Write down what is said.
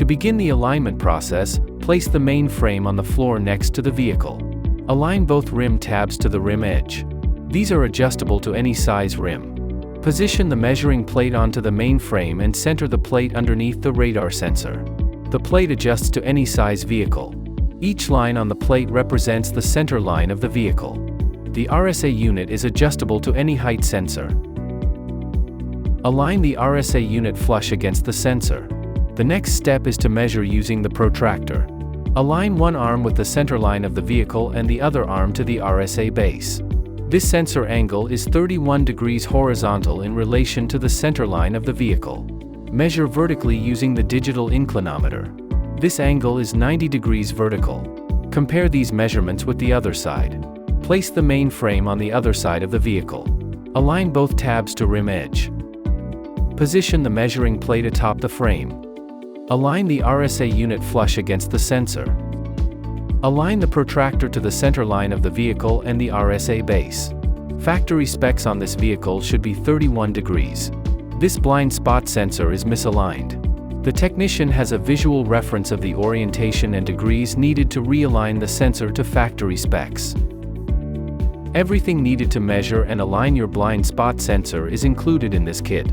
To begin the alignment process, place the main frame on the floor next to the vehicle. Align both rim tabs to the rim edge. These are adjustable to any size rim. Position the measuring plate onto the main frame and center the plate underneath the radar sensor. The plate adjusts to any size vehicle. Each line on the plate represents the center line of the vehicle. The RSA unit is adjustable to any height sensor. Align the RSA unit flush against the sensor. The next step is to measure using the protractor. Align one arm with the center line of the vehicle and the other arm to the RSA base. This sensor angle is 31 degrees horizontal in relation to the center line of the vehicle. Measure vertically using the digital inclinometer. This angle is 90 degrees vertical. Compare these measurements with the other side. Place the main frame on the other side of the vehicle. Align both tabs to rim edge. Position the measuring plate atop the frame. Align the RSA unit flush against the sensor. Align the protractor to the center line of the vehicle and the RSA base. Factory specs on this vehicle should be 31 degrees. This blind spot sensor is misaligned. The technician has a visual reference of the orientation and degrees needed to realign the sensor to factory specs. Everything needed to measure and align your blind spot sensor is included in this kit.